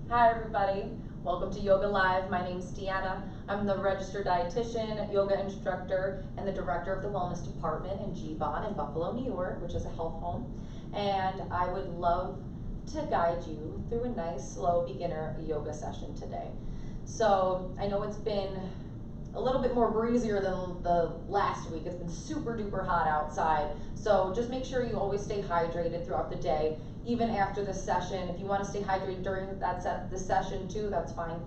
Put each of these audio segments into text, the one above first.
Hi everybody, welcome to Yoga Live. My name's Deanna. I'm the registered dietitian, yoga instructor, and the director of the wellness department in G-Bon in Buffalo, New York, which is a health home. And I would love to guide you through a nice, slow beginner yoga session today. So I know it's been a little bit more breezier than the last week. It's been super duper hot outside. So just make sure you always stay hydrated throughout the day, even after the session. If you want to stay hydrated during the session too, that's fine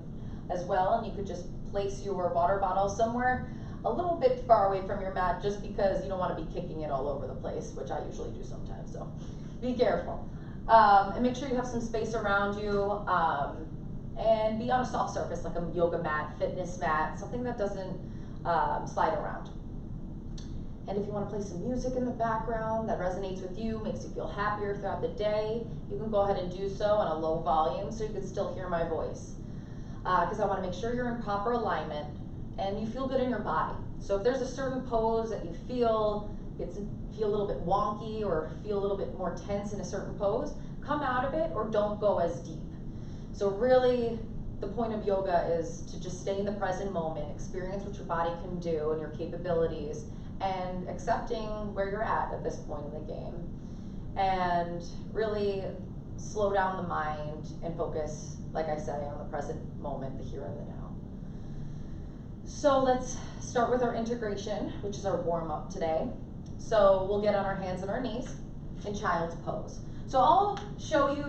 as well. And you could just place your water bottle somewhere a little bit far away from your mat, just because you don't want to be kicking it all over the place, which I usually do sometimes, so be careful. And make sure you have some space around you. And be on a soft surface like a yoga mat, fitness mat, something that doesn't slide around. And if you want to play some music in the background that resonates with you, makes you feel happier throughout the day, you can go ahead and do so on a low volume so you can still hear my voice. Because I want to make sure you're in proper alignment and you feel good in your body. So if there's a certain pose that you feel a little bit wonky or feel a little bit more tense in a certain pose, come out of it or don't go as deep. So really, the point of yoga is to just stay in the present moment, experience what your body can do and your capabilities, and accepting where you're at this point in the game. And really slow down the mind and focus, like I say, on the present moment, the here and the now. So let's start with our integration, which is our warm-up today. So we'll get on our hands and our knees in child's pose. So I'll show you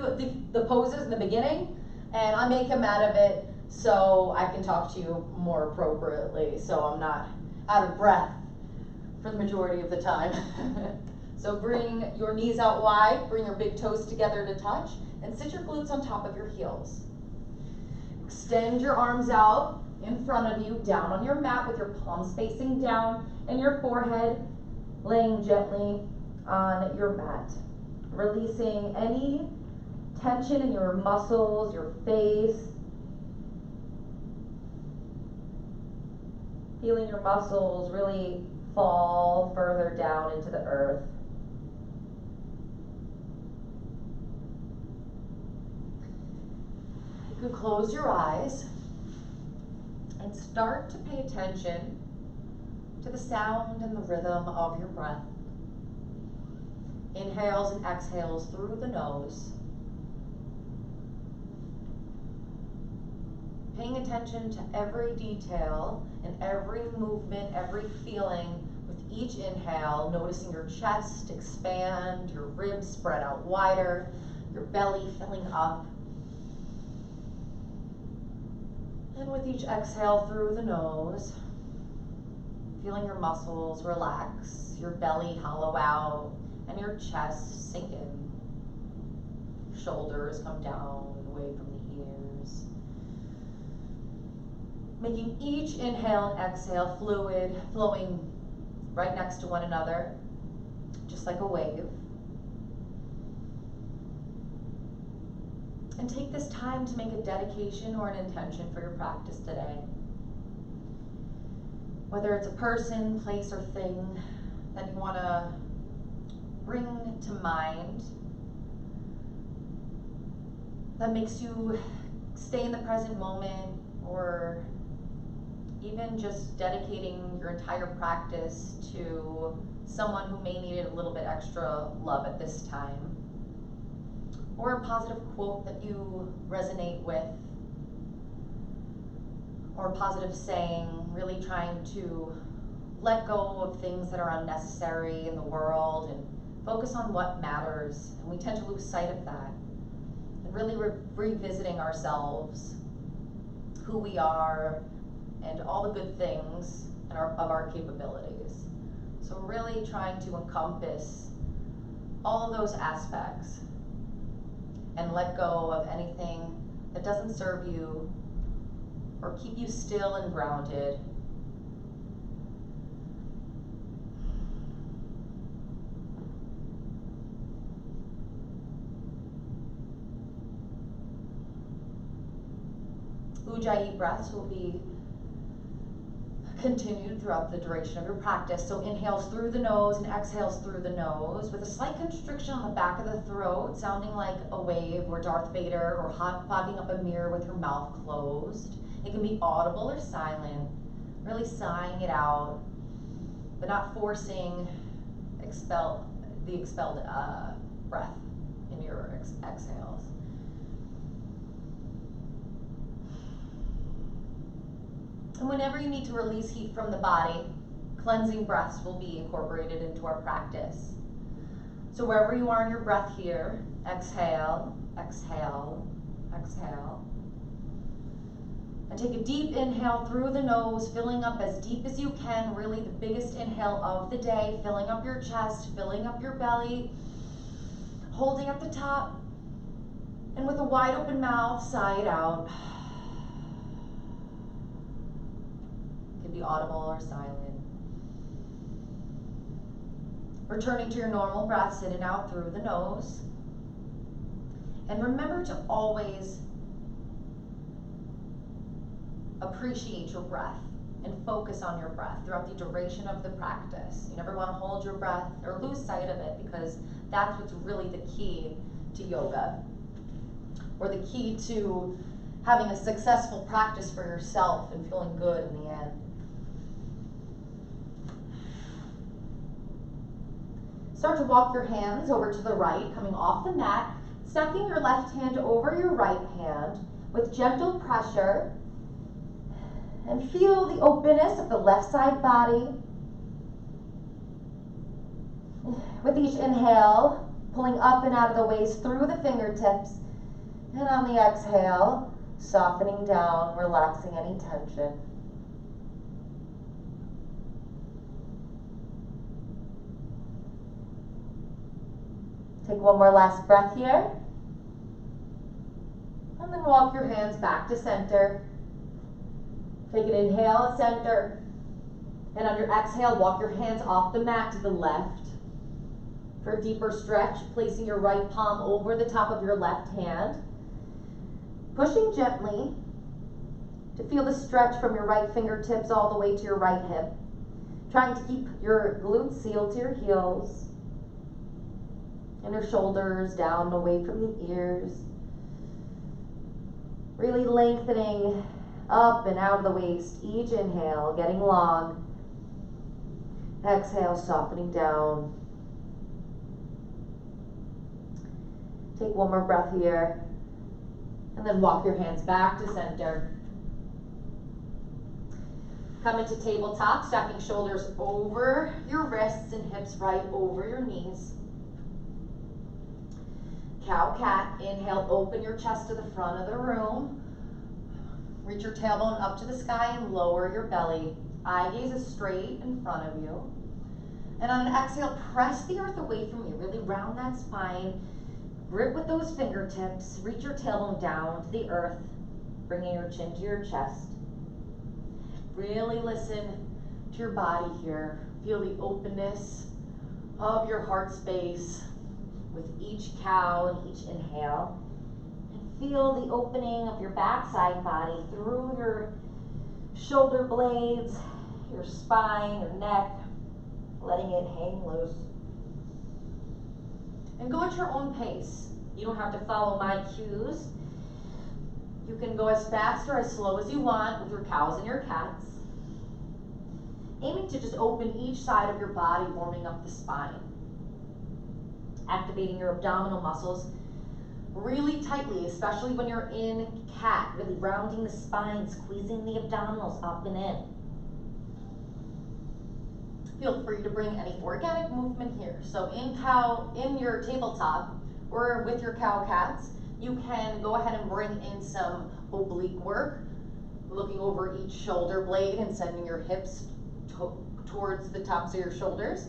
the poses in the beginning, and I make a mat of it so I can talk to you more appropriately, so I'm not out of breath for the majority of the time. So bring your knees out wide, bring your big toes together to touch, and sit your glutes on top of your heels. Extend your arms out in front of you, down on your mat with your palms facing down and your forehead laying gently on your mat. Releasing any tension in your muscles, your face. Feeling your muscles really fall further down into the earth. You can close your eyes and start to pay attention to the sound and the rhythm of your breath. Inhales and exhales through the nose. Paying attention to every detail and every movement, every feeling with each inhale, noticing your chest expand, your ribs spread out wider, your belly filling up. And with each exhale through the nose, feeling your muscles relax, your belly hollow out, and your chest sink in. Your shoulders come down away from the ears. Making each inhale and exhale fluid, flowing right next to one another, just like a wave. And take this time to make a dedication or an intention for your practice today. Whether it's a person, place, or thing that you want to bring to mind that makes you stay in the present moment, or even just dedicating your entire practice to someone who may need a little bit extra love at this time. Or a positive quote that you resonate with, or a positive saying, really trying to let go of things that are unnecessary in the world and focus on what matters. And we tend to lose sight of that. And really revisiting ourselves, who we are, and all the good things of our capabilities. So really trying to encompass all of those aspects and let go of anything that doesn't serve you or keep you still and grounded. Ujjayi breaths will be continued throughout the duration of your practice. So inhales through the nose and exhales through the nose with a slight constriction on the back of the throat, sounding like a wave or Darth Vader, or fogging up a mirror with your mouth closed. It can be audible or silent, really sighing it out, but not forcing the expelled breath into your exhales. And whenever you need to release heat from the body, cleansing breaths will be incorporated into our practice. So wherever you are in your breath here, exhale, exhale, exhale. And take a deep inhale through the nose, filling up as deep as you can, really the biggest inhale of the day, filling up your chest, filling up your belly, holding at the top, and with a wide open mouth, sigh it out. Be audible or silent. Returning to your normal breaths in and out through the nose. And remember to always appreciate your breath and focus on your breath throughout the duration of the practice. You never want to hold your breath or lose sight of it, because that's what's really the key to yoga, or the key to having a successful practice for yourself and feeling good in the end. Start to walk your hands over to the right, coming off the mat, stacking your left hand over your right hand with gentle pressure, and feel the openness of the left side body. With each inhale, pulling up and out of the waist through the fingertips, and on the exhale, softening down, relaxing any tension. Take one more last breath here. And then walk your hands back to center. Take an inhale at center. And on your exhale, walk your hands off the mat to the left. For a deeper stretch, placing your right palm over the top of your left hand. Pushing gently to feel the stretch from your right fingertips all the way to your right hip. Trying to keep your glutes sealed to your heels. And your shoulders down away from the ears. Really lengthening up and out of the waist. Each inhale, getting long. Exhale, softening down. Take one more breath here. And then walk your hands back to center. Come into tabletop, stacking shoulders over your wrists and hips right over your knees. Cow cat, inhale, open your chest to the front of the room. Reach your tailbone up to the sky and lower your belly. Eye gaze is straight in front of you. And on an exhale, press the earth away from you. Really round that spine. Grip with those fingertips. Reach your tailbone down to the earth, bringing your chin to your chest. Really listen to your body here. Feel the openness of your heart space with each cow and each inhale. And feel the opening of your backside body through your shoulder blades, your spine, your neck, letting it hang loose. And go at your own pace. You don't have to follow my cues. You can go as fast or as slow as you want with your cows and your cats. Aiming to just open each side of your body, warming up the spine. Activating your abdominal muscles really tightly, especially when you're in cat, really rounding the spine, squeezing the abdominals up and in. Feel free to bring any organic movement here. So in your tabletop or with your cow cats, you can go ahead and bring in some oblique work, looking over each shoulder blade and sending your hips towards the tops of your shoulders.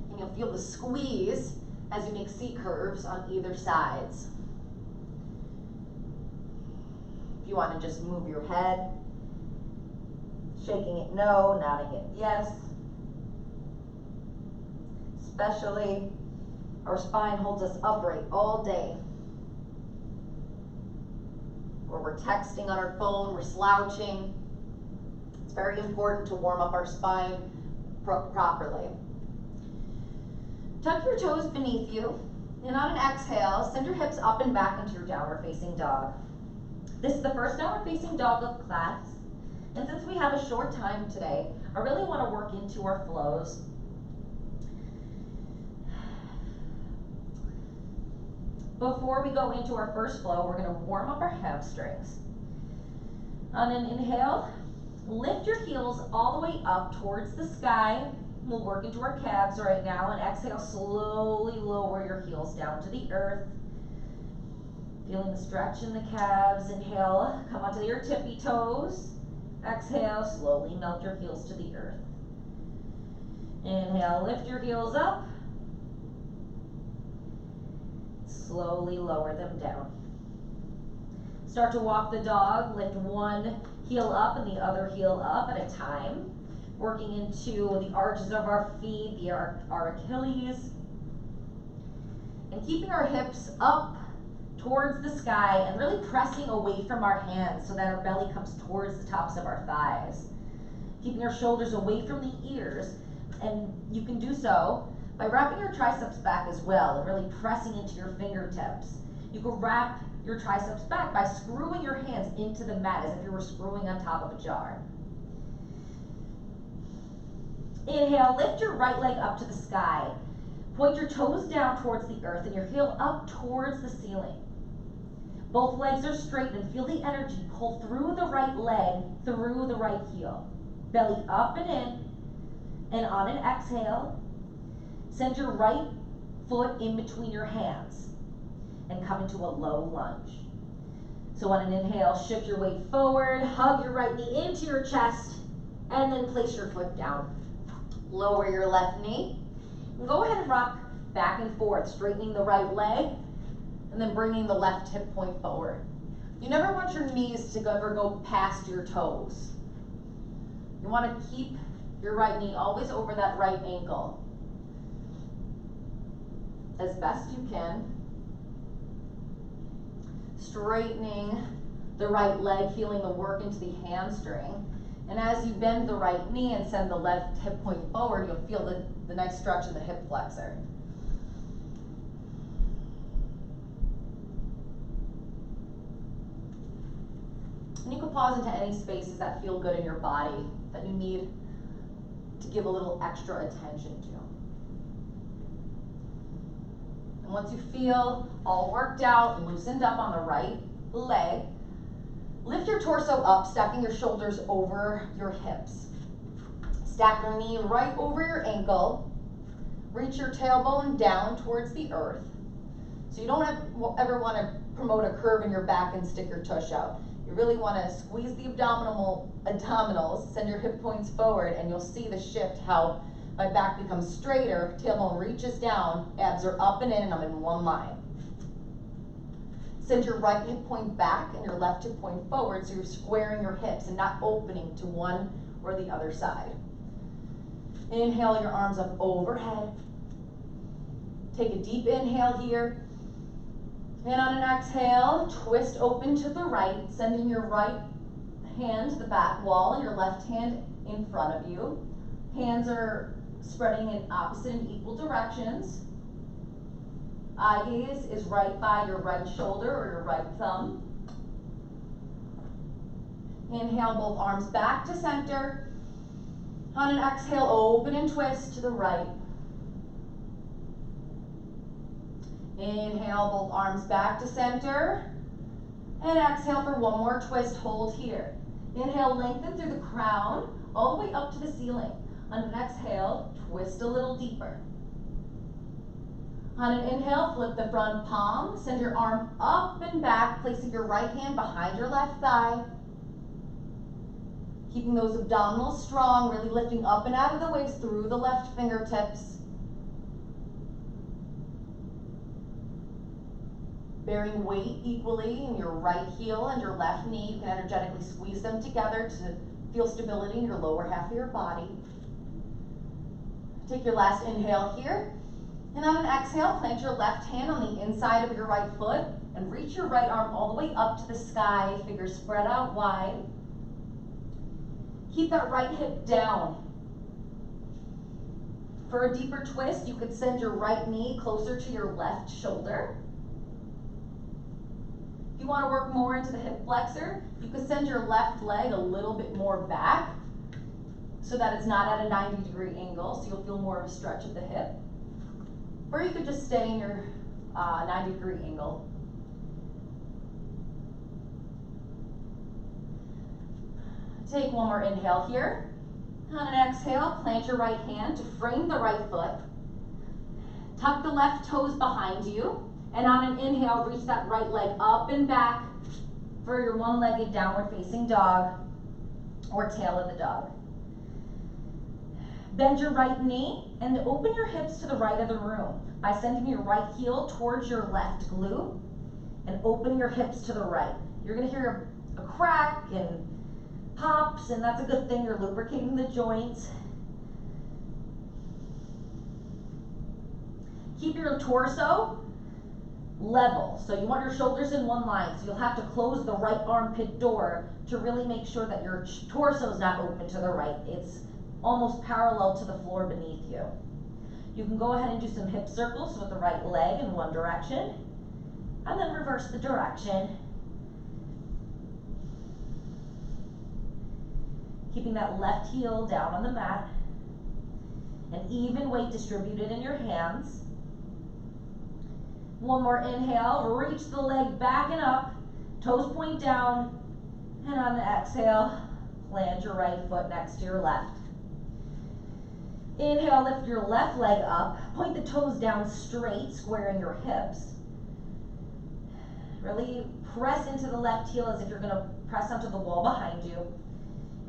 And you'll feel the squeeze as you make C curves on either sides. If you want to just move your head, shaking it no, nodding it yes. Especially our spine holds us upright all day. Or we're texting on our phone, we're slouching. It's very important to warm up our spine properly. Tuck your toes beneath you, and on an exhale, send your hips up and back into your downward facing dog. This is the first downward facing dog of class, and since we have a short time today, I really want to work into our flows. Before we go into our first flow, we're going to warm up our hamstrings. On an inhale, lift your heels all the way up towards the sky. We'll work into our calves right now, and exhale, slowly lower your heels down to the earth. Feeling the stretch in the calves. Inhale, come onto your tippy toes. Exhale, slowly melt your heels to the earth. Inhale, lift your heels up. Slowly lower them down. Start to walk the dog. Lift one heel up and the other heel up at a time. Working into the arches of our feet, our Achilles. And keeping our hips up towards the sky and really pressing away from our hands so that our belly comes towards the tops of our thighs. Keeping our shoulders away from the ears, and you can do so by wrapping your triceps back as well and really pressing into your fingertips. You can wrap your triceps back by screwing your hands into the mat as if you were screwing on top of a jar. Inhale, lift your right leg up to the sky. Point your toes down towards the earth and your heel up towards the ceiling. Both legs are straight and feel the energy pull through the right leg, through the right heel. Belly up and in, and on an exhale, send your right foot in between your hands and come into a low lunge. So on an inhale, shift your weight forward, hug your right knee into your chest, and then place your foot down. Lower your left knee, and go ahead and rock back and forth, straightening the right leg, and then bringing the left hip point forward. You never want your knees to ever go past your toes. You want to keep your right knee always over that right ankle as best you can. Straightening the right leg, feeling the work into the hamstring. And as you bend the right knee and send the left hip point forward, you'll feel the nice stretch in the hip flexor. And you can pause into any spaces that feel good in your body that you need to give a little extra attention to. And once you feel all worked out and loosened up on the right leg, lift your torso up, stacking your shoulders over your hips. Stack your knee right over your ankle. Reach your tailbone down towards the earth. So you don't ever want to promote a curve in your back and stick your tush out. You really want to squeeze the abdominals, send your hip points forward, and you'll see the shift, how my back becomes straighter, tailbone reaches down, abs are up and in, and I'm in one line. Send your right hip point back and your left hip point forward, so you're squaring your hips and not opening to one or the other side. Inhale your arms up overhead. Take a deep inhale here. And on an exhale, twist open to the right, sending your right hand to the back wall and your left hand in front of you. Hands are spreading in opposite and equal directions. Eye gaze is right by your right shoulder or your right thumb. Inhale, both arms back to center. On an exhale, open and twist to the right. Inhale, both arms back to center. And exhale for one more twist, hold here. Inhale, lengthen through the crown, all the way up to the ceiling. On an exhale, twist a little deeper. On an inhale, flip the front palm, send your arm up and back, placing your right hand behind your left thigh. Keeping those abdominals strong, really lifting up and out of the waist through the left fingertips. Bearing weight equally in your right heel and your left knee. You can energetically squeeze them together to feel stability in your lower half of your body. Take your last inhale here. And on an exhale, plant your left hand on the inside of your right foot and reach your right arm all the way up to the sky, fingers spread out wide. Keep that right hip down. For a deeper twist, you could send your right knee closer to your left shoulder. If you want to work more into the hip flexor, you could send your left leg a little bit more back so that it's not at a 90-degree angle, so you'll feel more of a stretch of the hip. Or you could just stay in your 90-degree angle. Take one more inhale here. On an exhale, plant your right hand to frame the right foot. Tuck the left toes behind you. And on an inhale, reach that right leg up and back for your one-legged downward facing dog or tail of the dog. Bend your right knee and open your hips to the right of the room by sending your right heel towards your left glute and open your hips to the right. You're gonna hear a crack and pops, and that's a good thing. You're lubricating the joints. Keep your torso level. So you want your shoulders in one line. So you'll have to close the right armpit door to really make sure that your torso is not open to the right. It's almost parallel to the floor beneath you. You can go ahead and do some hip circles with the right leg in one direction, and then reverse the direction. Keeping that left heel down on the mat, and even weight distributed in your hands. One more inhale, reach the leg back and up, toes point down, and on an exhale, plant your right foot next to your left. Inhale, lift your left leg up, point the toes down straight, squaring your hips. Really press into the left heel as if you're gonna press onto the wall behind you.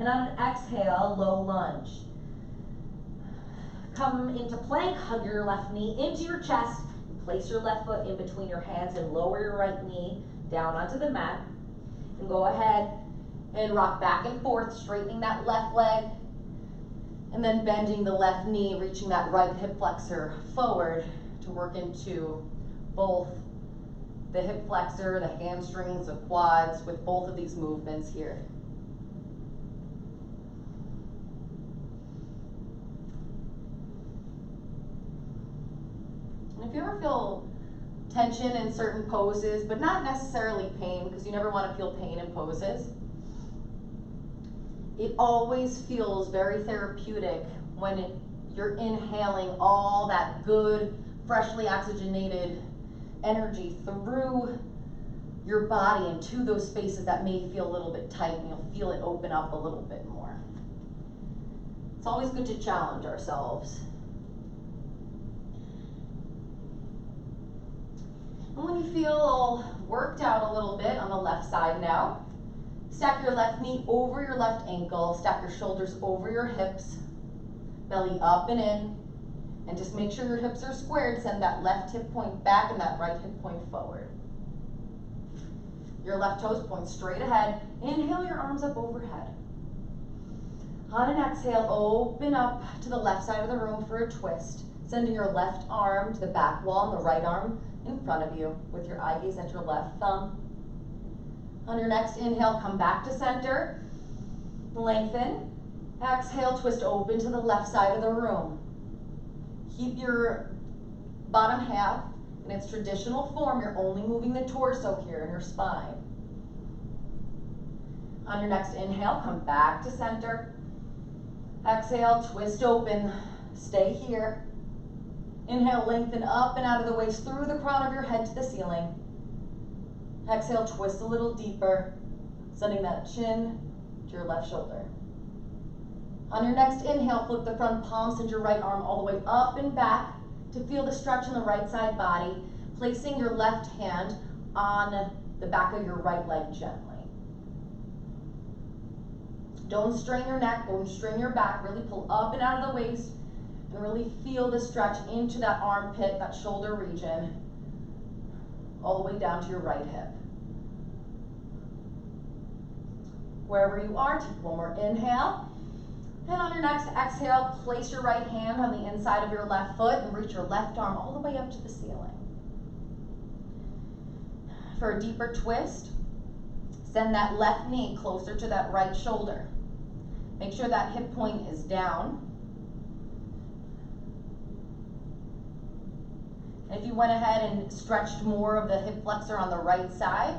And on an exhale, low lunge. Come into plank, hug your left knee into your chest, place your left foot in between your hands and lower your right knee down onto the mat. And go ahead and rock back and forth, straightening that left leg, and then bending the left knee, reaching that right hip flexor forward to work into both the hip flexor, the hamstrings, the quads with both of these movements here. If you ever feel tension in certain poses, but not necessarily pain, because you never want to feel pain in poses, it always feels very therapeutic when you're inhaling all that good, freshly oxygenated energy through your body into those spaces that may feel a little bit tight, and you'll feel it open up a little bit more. It's always good to challenge ourselves. And when you feel all worked out a little bit on the left side now, stack your left knee over your left ankle, stack your shoulders over your hips, belly up and in, and just make sure your hips are squared. Send that left hip point back and that right hip point forward. Your left toes point straight ahead. Inhale your arms up overhead. On an exhale, open up to the left side of the room for a twist, sending your left arm to the back wall and the right arm in front of you with your eye gaze at your left thumb. On your next inhale, come back to center, lengthen. Exhale, twist open to the left side of the room. Keep your bottom half in its traditional form. You're only moving the torso here in your spine. On your next inhale, come back to center. Exhale, twist open, stay here. Inhale, lengthen up and out of the waist through the crown of your head to the ceiling. Exhale, twist a little deeper, sending that chin to your left shoulder. On your next inhale, flip the front palm, send your right arm all the way up and back to feel the stretch in the right side body, placing your left hand on the back of your right leg gently. Don't strain your neck, don't strain your back, really pull up and out of the waist, and really feel the stretch into that armpit, that shoulder region, all the way down to your right hip. Wherever you are, take one more inhale. And on your next exhale, place your right hand on the inside of your left foot and reach your left arm all the way up to the ceiling. For a deeper twist, send that left knee closer to that right shoulder. Make sure that hip point is down. And if you went ahead and stretched more of the hip flexor on the right side,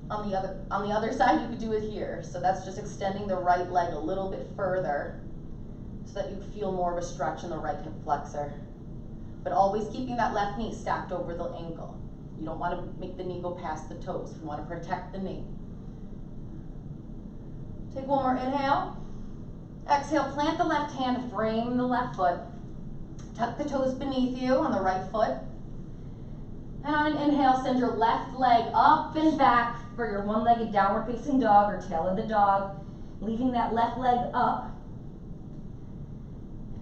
on the other side, you could do it here. So that's just extending the right leg a little bit further so that you feel more of a stretch in the right hip flexor. But always keeping that left knee stacked over the ankle. You don't want to make the knee go past the toes. You want to protect the knee. Take one more inhale. Exhale, plant the left hand, frame the left foot. Tuck the toes beneath you on the right foot. And on an inhale, send your left leg up and back for your one-legged downward facing dog or tail of the dog. Leaving that left leg up.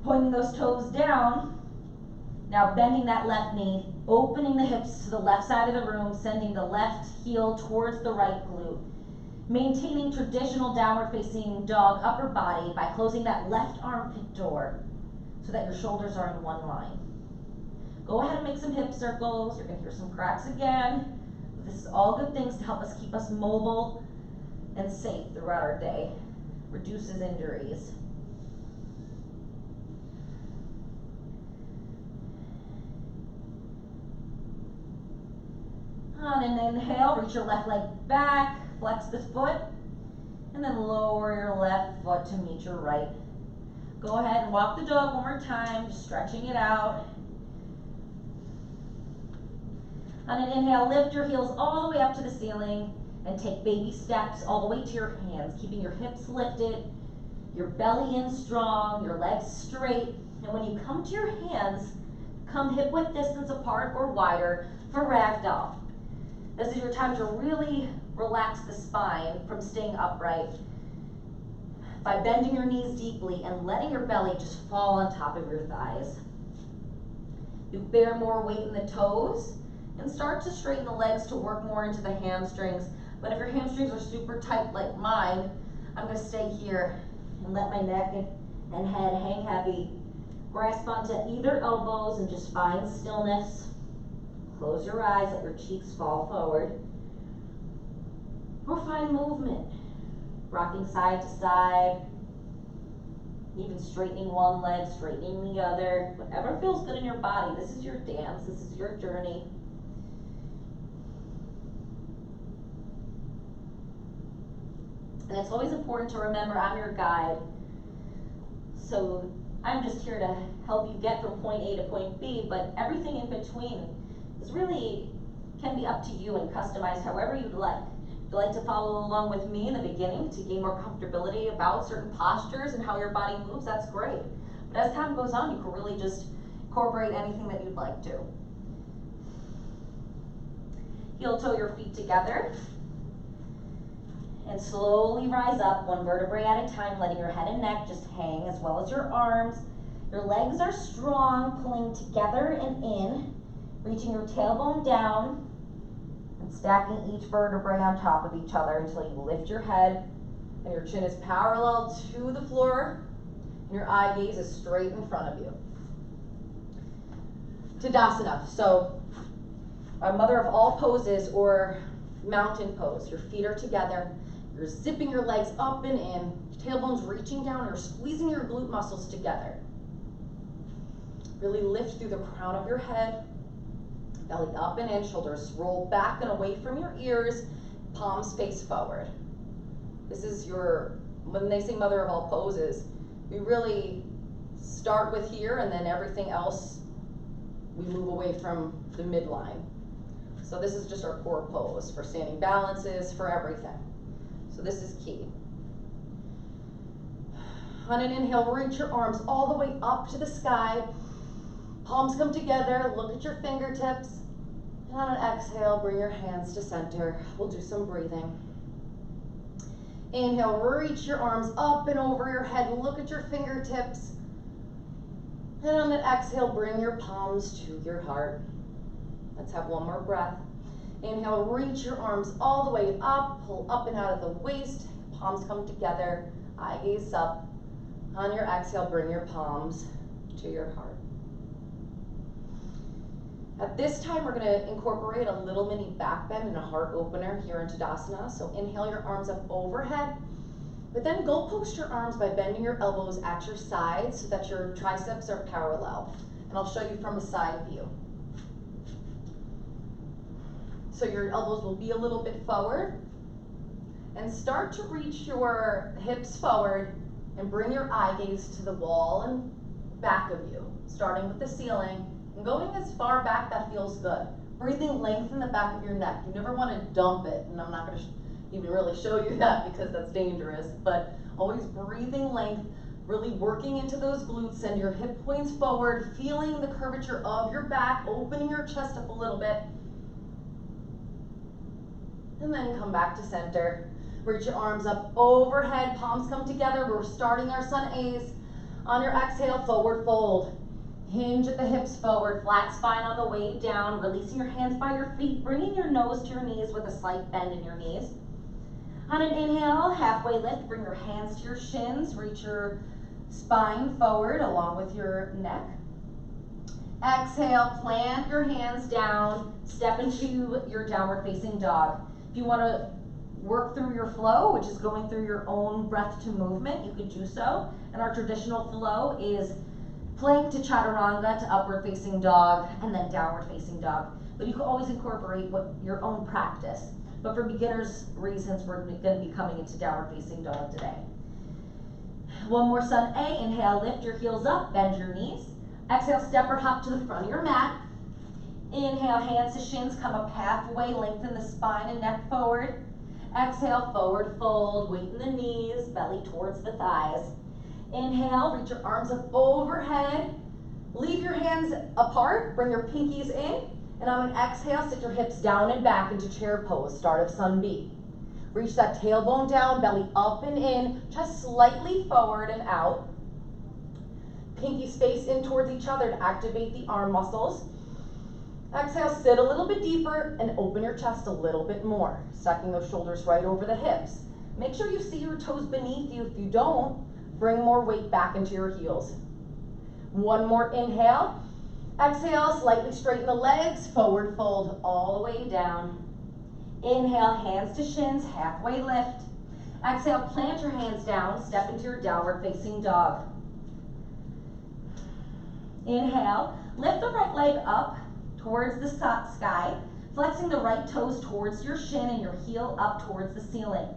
Pointing those toes down. Now bending that left knee, opening the hips to the left side of the room, sending the left heel towards the right glute. Maintaining traditional downward facing dog upper body by closing that left armpit door so that your shoulders are in one line. Go ahead and make some hip circles. You're going to hear some cracks again. This is all good things to help us keep us mobile and safe throughout our day. Reduces injuries. On an inhale, reach your left leg back, flex this foot, and then lower your left foot to meet your right. Go ahead and walk the dog one more time, just stretching it out. On an inhale, lift your heels all the way up to the ceiling and take baby steps all the way to your hands, keeping your hips lifted, your belly in strong, your legs straight. And when you come to your hands, come hip width distance apart or wider for ragdoll. This is your time to really relax the spine from staying upright by bending your knees deeply and letting your belly just fall on top of your thighs. You bear more weight in the toes and start to straighten the legs to work more into the hamstrings. But if your hamstrings are super tight like mine, I'm going to stay here and let my neck and head hang heavy. Grasp onto either elbows and just find stillness. Close your eyes, let your cheeks fall forward. Or find movement. Rocking side to side. Even straightening one leg, straightening the other. Whatever feels good in your body. This is your dance, this is your journey. And it's always important to remember I'm your guide. So I'm just here to help you get from point A to point B, but everything in between is really can be up to you and customized however you'd like. If you'd like to follow along with me in the beginning to gain more comfortability about certain postures and how your body moves, that's great. But as time goes on, you can really just incorporate anything that you'd like to. Heel toe your feet together. And slowly rise up one vertebrae at a time, letting your head and neck just hang as well as your arms. Your legs are strong, pulling together and in, reaching your tailbone down and stacking each vertebrae on top of each other until you lift your head and your chin is parallel to the floor and your eye gaze is straight in front of you. Tadasana. So our mother of all poses, or mountain pose. Your feet are together. You're zipping your legs up and in, tailbone's reaching down, you're squeezing your glute muscles together. Really lift through the crown of your head, belly up and in, shoulders roll back and away from your ears, palms face forward. This is your, when they say mother of all poses, we really start with here and then everything else, we move away from the midline. So this is just our core pose for standing balances, for everything. So this is key. On an inhale, reach your arms all the way up to the sky. Palms come together, look at your fingertips. And on an exhale, bring your hands to center. We'll do some breathing. Inhale, reach your arms up and over your head, look at your fingertips. And on an exhale, bring your palms to your heart. Let's have one more breath. Inhale, reach your arms all the way up, pull up and out of the waist, palms come together, eye gaze up. On your exhale, bring your palms to your heart. At this time, we're gonna incorporate a little mini back bend and a heart opener here in Tadasana. So inhale your arms up overhead, But then go post your arms by bending your elbows at your sides so that your triceps are parallel. And I'll show you from a side view. So your elbows will be a little bit forward. And start to reach your hips forward and bring your eye gaze to the wall and back of you, starting with the ceiling and going as far back that feels good. Breathing length in the back of your neck. You never want to dump it, and I'm not going to even really show you that because that's dangerous, but always breathing length, really working into those glutes, send your hip points forward, feeling the curvature of your back, opening your chest up a little bit, and then come back to center. Reach your arms up overhead, palms come together. We're starting our sun A's. On your exhale, forward fold. Hinge at the hips forward, flat spine on the way down, releasing your hands by your feet, bringing your nose to your knees with a slight bend in your knees. On an inhale, halfway lift, bring your hands to your shins, reach your spine forward along with your neck. Exhale, plant your hands down, step into your downward facing dog. If you want to work through your flow, which is going through your own breath to movement, you could do so. And our traditional flow is plank to chaturanga to upward facing dog and then downward facing dog. But you can always incorporate your own practice. But for beginners' reasons, we're going to be coming into downward facing dog today. One more sun A. Inhale, lift your heels up, bend your knees. Exhale, step or hop to the front of your mat. Inhale, hands to shins, come up halfway, lengthen the spine and neck forward. Exhale, forward fold, weight in the knees, belly towards the thighs. Inhale, reach your arms up overhead. Leave your hands apart, bring your pinkies in. And on an exhale, sit your hips down and back into chair pose, start of sun B. Reach that tailbone down, belly up and in, chest slightly forward and out. Pinkies face in towards each other to activate the arm muscles. Exhale, sit a little bit deeper and open your chest a little bit more, sucking those shoulders right over the hips. Make sure you see your toes beneath you. If you don't, bring more weight back into your heels. One more inhale. Exhale, slightly straighten the legs, forward fold all the way down. Inhale, hands to shins, halfway lift. Exhale, plant your hands down, step into your downward facing dog. Inhale, lift the right leg up towards the sky, flexing the right toes towards your shin and your heel up towards the ceiling.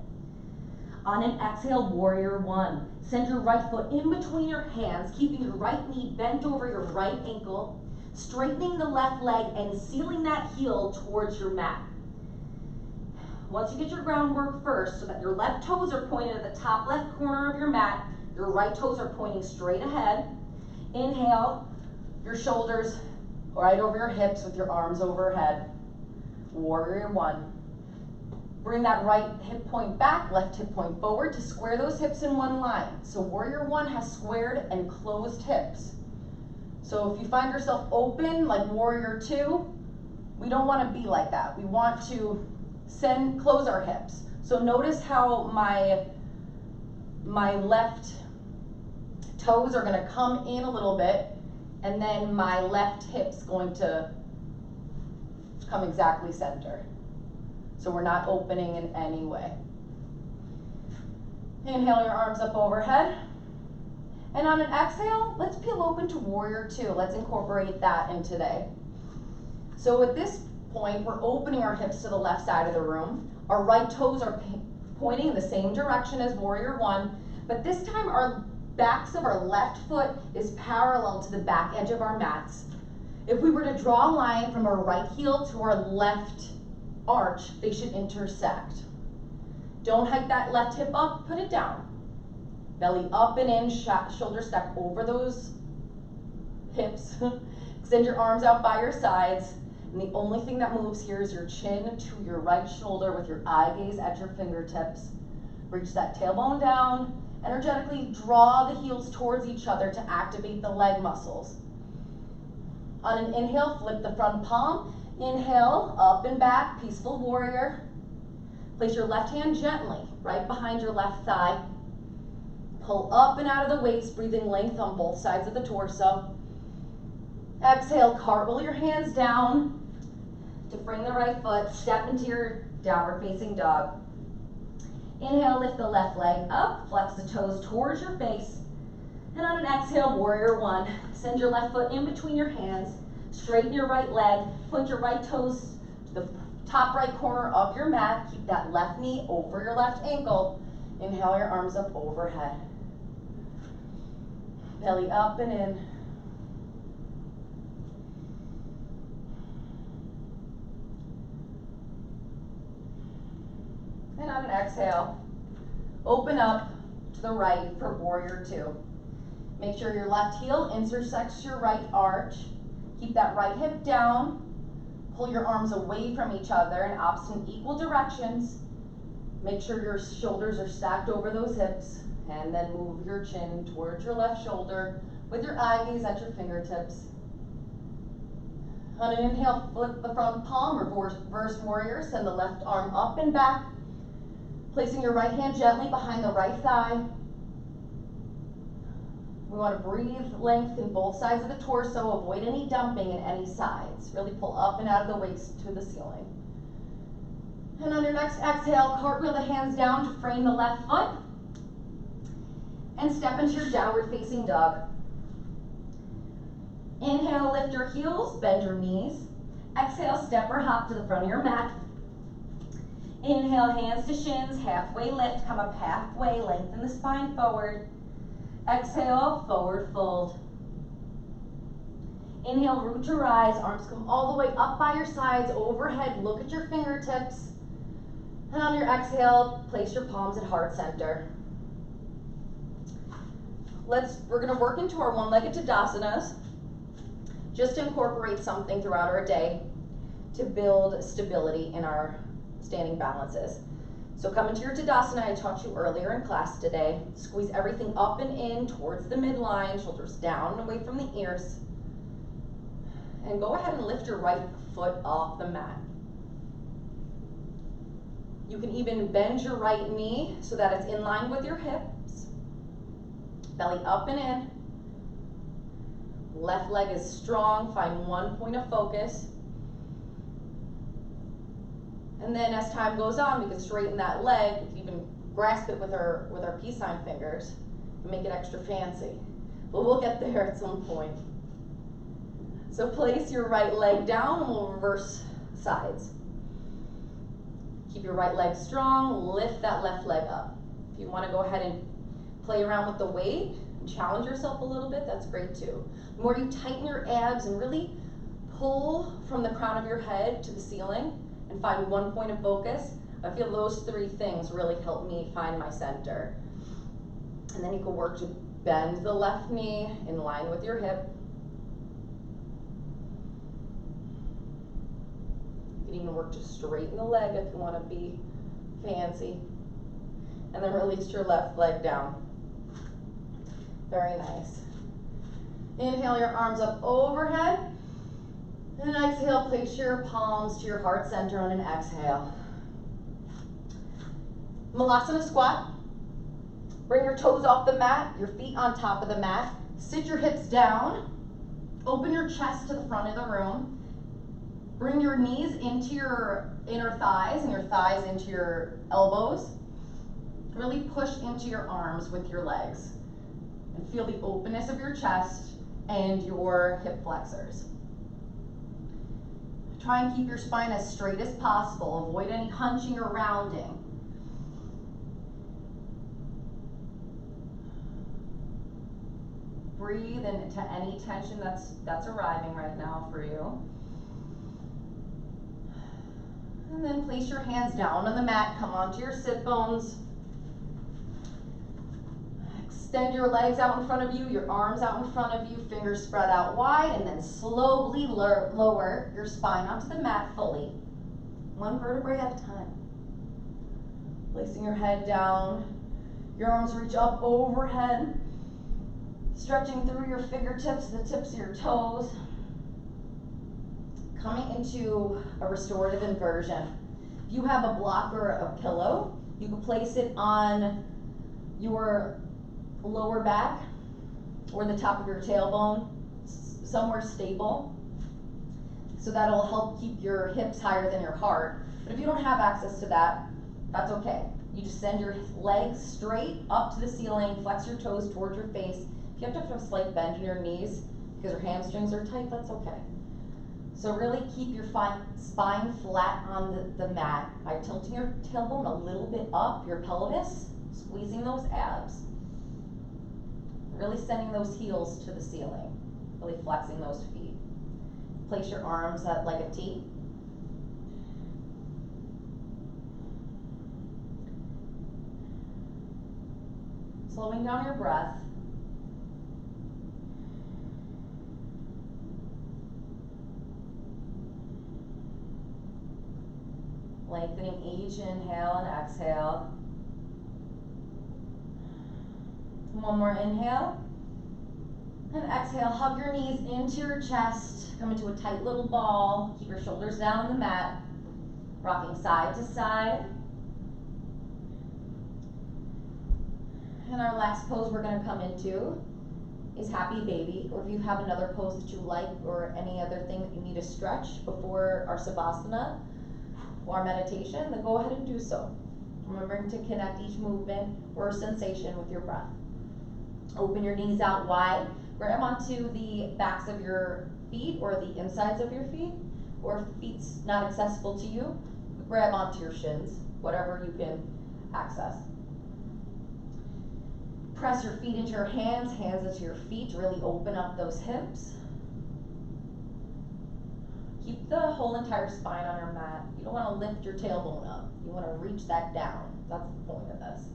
On an exhale, warrior one. Send your right foot in between your hands, keeping your right knee bent over your right ankle, straightening the left leg and sealing that heel towards your mat. Once you get your groundwork first, so that your left toes are pointed at the top left corner of your mat, your right toes are pointing straight ahead. Inhale, your shoulders right over your hips with your arms overhead. Warrior one. Bring that right hip point back, left hip point forward to square those hips in one line. So warrior one has squared and closed hips. So if you find yourself open like warrior two, we don't want to be like that. We want to close our hips. So notice how my left toes are going to come in a little bit, and then my left hip's going to come exactly center. So we're not opening in any way. Inhale your arms up overhead. And on an exhale, let's peel open to warrior two. Let's incorporate that in today. So at this point, we're opening our hips to the left side of the room. Our right toes are pointing in the same direction as warrior one, but this time our backs of our left foot is parallel to the back edge of our mats. If we were to draw a line from our right heel to our left arch, they should intersect. Don't hike that left hip up, put it down. Belly up and in, shoulders stack over those hips. Extend your arms out by your sides. And the only thing that moves here is your chin to your right shoulder with your eye gaze at your fingertips. Reach that tailbone down. Energetically draw the heels towards each other to activate the leg muscles. On an inhale, flip the front palm. Inhale, up and back, peaceful warrior. Place your left hand gently right behind your left thigh. Pull up and out of the waist, breathing length on both sides of the torso. Exhale, cartwheel your hands down to frame the right foot. Step into your downward facing dog. Inhale, lift the left leg up, flex the toes towards your face. And on an exhale, warrior one. Send your left foot in between your hands, straighten your right leg, point your right toes to the top right corner of your mat. Keep that left knee over your left ankle. Inhale your arms up overhead. Belly up and in. And on an exhale, open up to the right for warrior two. Make sure your left heel intersects your right arch. Keep that right hip down. Pull your arms away from each other in opposite equal directions. Make sure your shoulders are stacked over those hips. And then move your chin towards your left shoulder with your eye gaze at your fingertips. On an inhale, flip the front palm, reverse warrior. Send the left arm up and back. Placing your right hand gently behind the right thigh. We want to breathe length in both sides of the torso. Avoid any dumping in any sides. Really pull up and out of the waist to the ceiling. And on your next exhale, cartwheel the hands down to frame the left foot. And step into your downward facing dog. Inhale, lift your heels, bend your knees. Exhale, step or hop to the front of your mat. Inhale, hands to shins, halfway lift, come up halfway, lengthen the spine forward. Exhale, forward fold. Inhale, root to rise, arms come all the way up by your sides, overhead, look at your fingertips. And on your exhale, place your palms at heart center. We're gonna work into our one-legged Tadasanas, just to incorporate something throughout our day to build stability in our standing balances. So come into your Tadasana I taught you earlier in class today. Squeeze everything up and in towards the midline, shoulders down and away from the ears. And go ahead and lift your right foot off the mat. You can even bend your right knee so that it's in line with your hips. Belly up and in. Left leg is strong, find one point of focus. And then as time goes on, we can straighten that leg. We can even grasp it with our peace sign fingers and make it extra fancy. But we'll get there at some point. So place your right leg down and we'll reverse sides. Keep your right leg strong, lift that left leg up. If you want to go ahead and play around with the weight and challenge yourself a little bit, that's great too. The more you tighten your abs and really pull from the crown of your head to the ceiling and find one point of focus, I feel those three things really help me find my center. And then you can work to bend the left knee in line with your hip. You can even work to straighten the leg if you want to be fancy. And then release your left leg down. Very nice. Inhale your arms up overhead. And exhale, place your palms to your heart center on an exhale. Malasana squat. Bring your toes off the mat, your feet on top of the mat. Sit your hips down. Open your chest to the front of the room. Bring your knees into your inner thighs and your thighs into your elbows. Really push into your arms with your legs. And feel the openness of your chest and your hip flexors. Try and keep your spine as straight as possible. Avoid any hunching or rounding. Breathe into any tension that's arriving right now for you. And then place your hands down on the mat. Come onto your sit bones. Extend your legs out in front of you, your arms out in front of you, fingers spread out wide, and then slowly lower your spine onto the mat fully. One vertebrae at a time. Placing your head down, your arms reach up overhead, stretching through your fingertips, the tips of your toes. Coming into a restorative inversion. If you have a block or a pillow, you can place it on your lower back or the top of your tailbone, somewhere stable. So that'll help keep your hips higher than your heart. But if you don't have access to that, That's okay. You just send your legs straight up to the ceiling, flex your toes towards your face. If you have to have a slight bend in your knees because your hamstrings are tight, that's okay. So really keep your spine flat on the mat by tilting your tailbone a little bit up, your pelvis, squeezing those abs. Really sending those heels to the ceiling, really flexing those feet. Place your arms like a T. Slowing down your breath. Lengthening each inhale and exhale. One more inhale. And exhale, hug your knees into your chest. Come into a tight little ball. Keep your shoulders down on the mat. Rocking side to side. And our last pose we're going to come into is Happy Baby. Or if you have another pose that you like or any other thing that you need to stretch before our Savasana or our meditation, then go ahead and do so. Remembering to connect each movement or sensation with your breath. Open your knees out wide. Grab onto the backs of your feet or the insides of your feet. Or if the feet's not accessible to you, grab onto your shins, whatever you can access. Press your feet into your hands, hands into your feet to really open up those hips. Keep the whole entire spine on your mat. You don't want to lift your tailbone up. You want to reach that down. That's the point of this.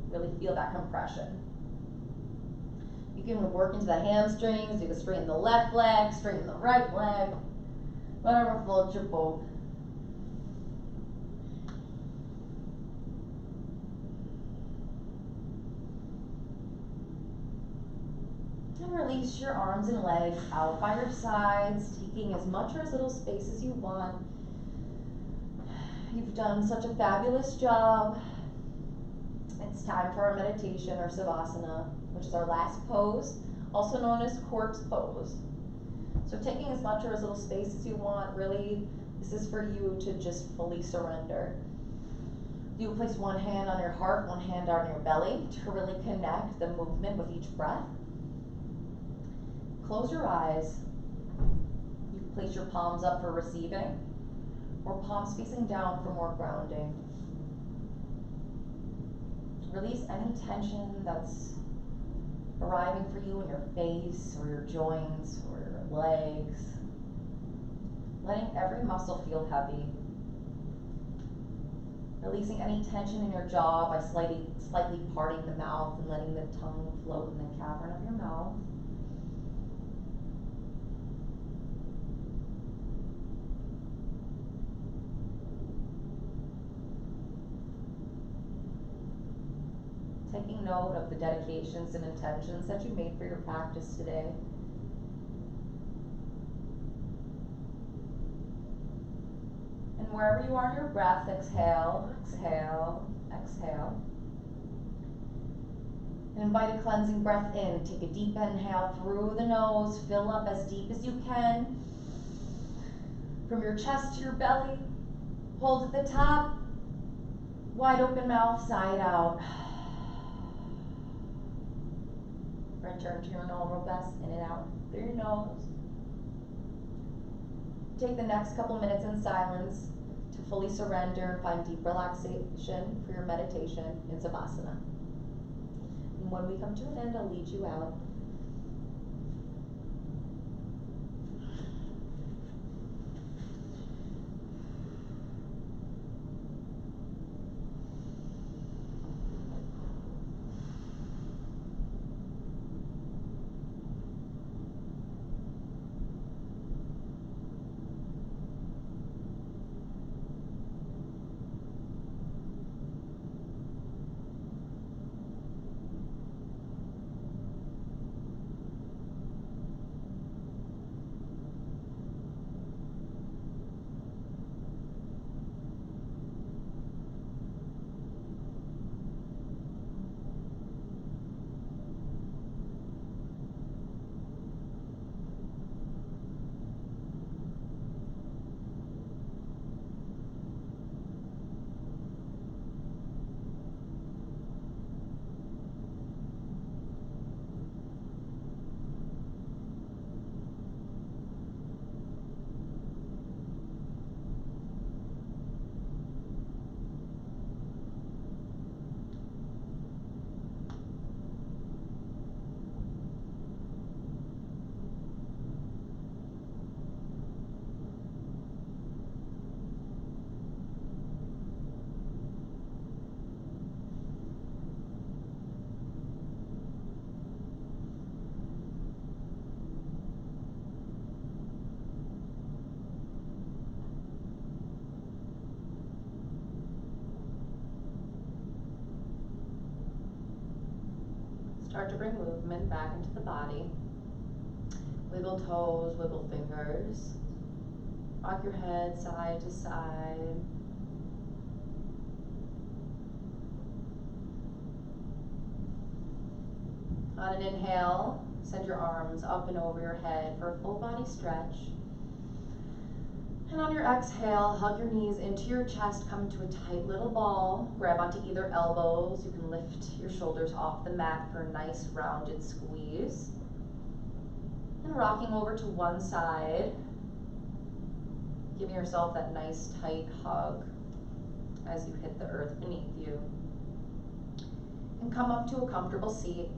Really feel that compression. You can work into the hamstrings. You can straighten the left leg, straighten the right leg. Whatever floats your boat. And release your arms and legs out by your sides, taking as much or as little space as you want. You've done such a fabulous job. It's time for our meditation or Savasana, which is our last pose, also known as corpse pose. So taking as much or as little space as you want, really, this is for you to just fully surrender. You place one hand on your heart, one hand on your belly to really connect the movement with each breath. Close your eyes. You can place your palms up for receiving, or palms facing down for more grounding. Release any tension that's arriving for you in your face, or your joints, or your legs. Letting every muscle feel heavy. Releasing any tension in your jaw by slightly parting the mouth and letting the tongue float in the cavern of your mouth. Taking note of the dedications and intentions that you made for your practice today. And wherever you are in your breath, exhale, exhale, exhale. And invite a cleansing breath in. Take a deep inhale through the nose. Fill up as deep as you can. From your chest to your belly. Hold at the top. Wide open mouth, side out. Return to your normal breath, in and out through your nose. Take the next couple minutes in silence to fully surrender and find deep relaxation for your meditation in Savasana. And when we come to an end, I'll lead you out. Start to bring movement back into the body. Wiggle toes, wiggle fingers. Rock your head side to side. On an inhale, send your arms up and over your head for a full body stretch. And on your exhale, hug your knees into your chest, come into a tight little ball. Grab onto either elbows. You can lift your shoulders off the mat for a nice rounded squeeze. And rocking over to one side, giving yourself that nice tight hug as you hit the earth beneath you. And come up to a comfortable seat,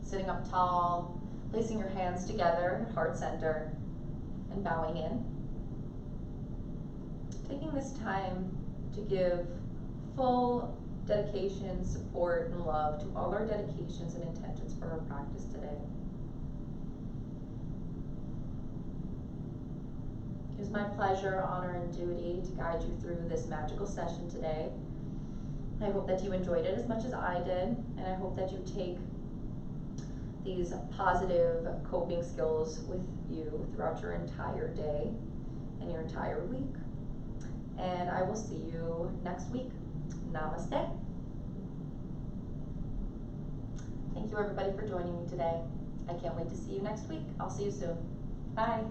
sitting up tall, placing your hands together at heart center, and bowing in. Taking this time to give full dedication, support, and love to all our dedications and intentions for our practice today. It is my pleasure, honor, and duty to guide you through this magical session today. I hope that you enjoyed it as much as I did, and I hope that you take these positive coping skills with you throughout your entire day and your entire week. And I will see you next week. Namaste. Thank you everybody for joining me today. I can't wait to see you next week. I'll see you soon. Bye.